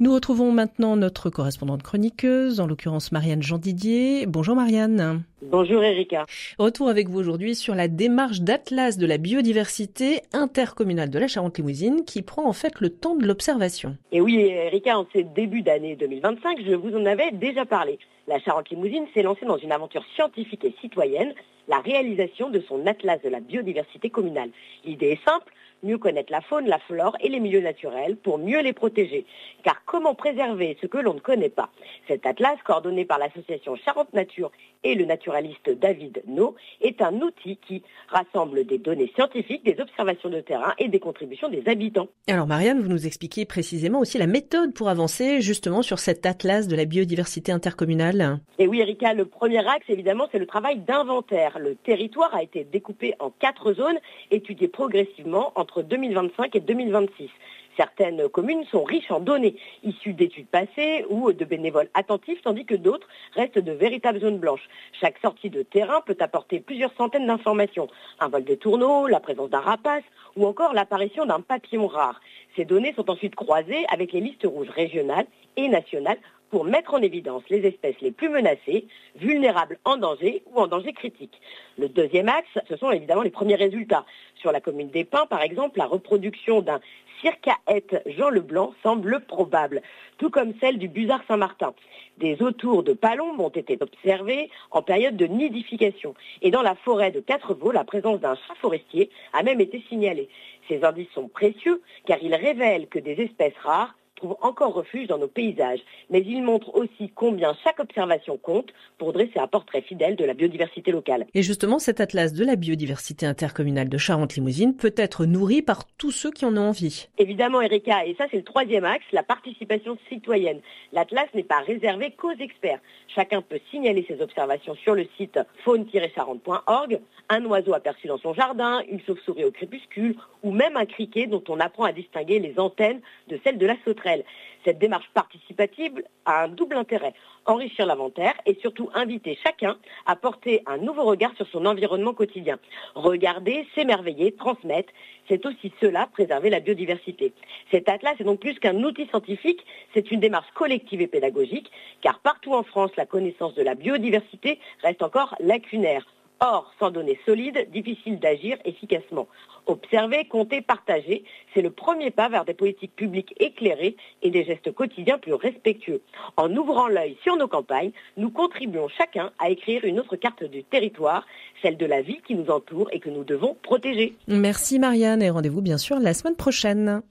Nous retrouvons maintenant notre correspondante chroniqueuse, en l'occurrence Marianne Jean-Didier. Bonjour Marianne. Bonjour Erika. Retour avec vous aujourd'hui sur la démarche d'Atlas de la biodiversité intercommunale de la Charente-Limousine qui prend en fait le temps de l'observation. Et oui Erika, en ces débuts d'année 2025, je vous en avais déjà parlé. La Charente-Limousine s'est lancée dans une aventure scientifique et citoyenne, la réalisation de son Atlas de la biodiversité communale. L'idée est simple, mieux connaître la faune, la flore et les milieux naturels pour mieux les protéger. Car comment préserver ce que l'on ne connaît pas? Cet atlas, coordonné par l'association Charente Nature et le naturaliste David No, est un outil qui rassemble des données scientifiques, des observations de terrain et des contributions des habitants. Alors Marianne, vous nous expliquez précisément aussi la méthode pour avancer justement sur cet atlas de la biodiversité intercommunale. Et oui Erika, le premier axe évidemment c'est le travail d'inventaire. Le territoire a été découpé en 4 zones, étudiées progressivement entre 2025 et 2026. Certaines communes sont riches en données, issues d'études passées ou de bénévoles attentifs, tandis que d'autres restent de véritables zones blanches. Chaque sortie de terrain peut apporter plusieurs centaines d'informations. Un vol de tourneau, la présence d'un rapace ou encore l'apparition d'un papillon rare. Ces données sont ensuite croisées avec les listes rouges régionales et nationales pour mettre en évidence les espèces les plus menacées, vulnérables en danger ou en danger critique. Le deuxième axe, ce sont évidemment les premiers résultats. Sur la commune des Pins, par exemple, la reproduction d'un circaète Jean Leblanc semble probable, tout comme celle du busard Saint-Martin. Des autours de palombes ont été observées en période de nidification. Et dans la forêt de Quatrevaux, la présence d'un chat forestier a même été signalée. Ces indices sont précieux car ils révèlent que des espèces rares trouvent encore refuge dans nos paysages. Mais ils montrent aussi combien chaque observation compte pour dresser un portrait fidèle de la biodiversité locale. Et justement, cet atlas de la biodiversité intercommunale de Charente-Limousine peut être nourri par tous ceux qui en ont envie. Évidemment Erika, et ça c'est le troisième axe, la participation citoyenne. L'atlas n'est pas réservé qu'aux experts. Chacun peut signaler ses observations sur le site faune-charente.org, un oiseau aperçu dans son jardin, une chauve-souris au crépuscule ou même un criquet dont on apprend à distinguer les antennes de celles de la sauterelle. Cette démarche participative a un double intérêt, enrichir l'inventaire et surtout inviter chacun à porter un nouveau regard sur son environnement quotidien. Regarder, s'émerveiller, transmettre, c'est aussi cela, préserver la biodiversité. Cet atlas est donc plus qu'un outil scientifique, c'est une démarche collective et pédagogique, car partout en France, la connaissance de la biodiversité reste encore lacunaire. Or, sans données solides, difficile d'agir efficacement. Observer, compter, partager, c'est le premier pas vers des politiques publiques éclairées et des gestes quotidiens plus respectueux. En ouvrant l'œil sur nos campagnes, nous contribuons chacun à écrire une autre carte du territoire, celle de la vie qui nous entoure et que nous devons protéger. Merci Marianne et rendez-vous bien sûr la semaine prochaine.